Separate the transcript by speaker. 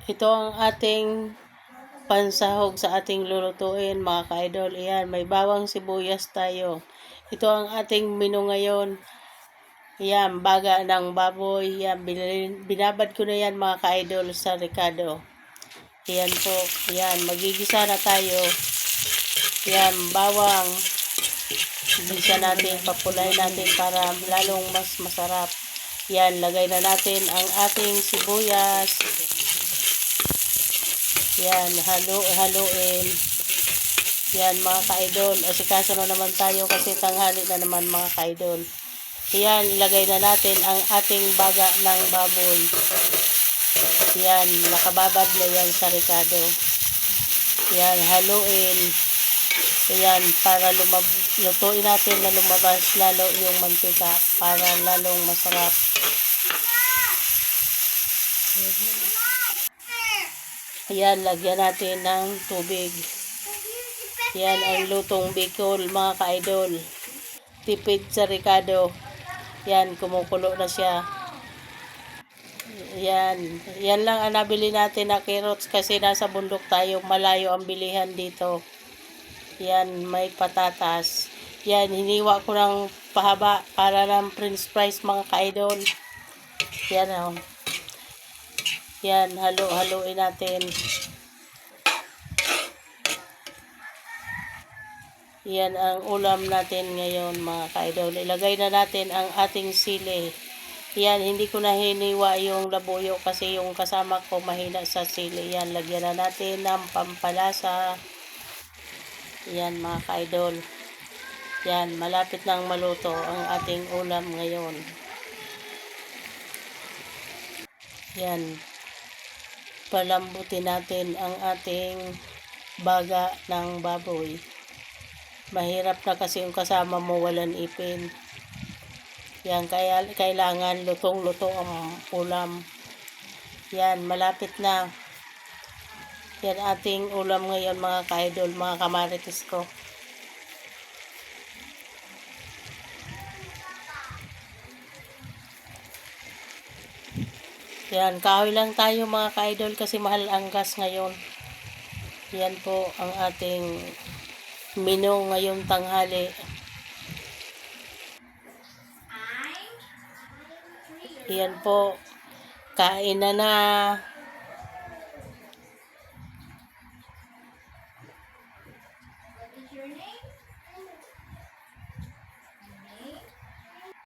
Speaker 1: Ito ang ating pansahog sa ating lulutuin mga ka-idol. Ayan, may bawang sibuyas tayo. Ito ang ating menu ngayon. Ayan, baga ng baboy. Ayan, binabad ko na yan mga ka-idol sa Ricardo. Ayan po. Ayan, magigisa na tayo. Ayan, bawang. Gisa natin, papulay natin para lalong mas masarap. Yan, lagay na natin ang ating sibuyas. Yan, haluin. Yan mga ka-idol. Asikaso na naman tayo kasi tanghali na naman mga ka-idol. Yan, ilagay na natin ang ating baga ng baboy. Yan, nakababad na yan sa Ricardo. Yan, haluin. Ayan, para lutuin natin na lumabas lalo yung mantika para lalong masarap. Ayan, lagyan natin ng tubig. Ayan, ang lutong Bicol mga ka-idol. Tipid sa Ricardo. Ayan, kumukulo na siya. Ayan, yan lang ang nabili natin na carrots kasi nasa bundok tayo, malayo ang bilihan dito. Yan, may patatas. Yan, hiniwa ko ng pahaba para ng french fries mga ka-idol. Yan o. Yan, haluin natin. Yan ang ulam natin ngayon mga ka-idol. Ilagay na natin ang ating sili. Yan, hindi ko na hiniwa yung labuyo kasi yung kasama ko mahina sa sili. Yan, lagyan na natin ng pampalasa. Yan mga ka-idol. Yan, malapit nang maluto ang ating ulam ngayon. Yan. Palambutin natin ang ating baga ng baboy. Mahirap na kasi yung kasama mo walang ipin. Yan, kaya kailangan lutong-luto ang ulam. Yan, malapit na. Yan ating ulam ngayon mga ka-idol, mga kamarites ko. Yan, kahoy lang tayo mga ka-idol kasi mahal ang gas ngayon. Yan po ang ating menu ngayong tanghali. Yan po, kain na na.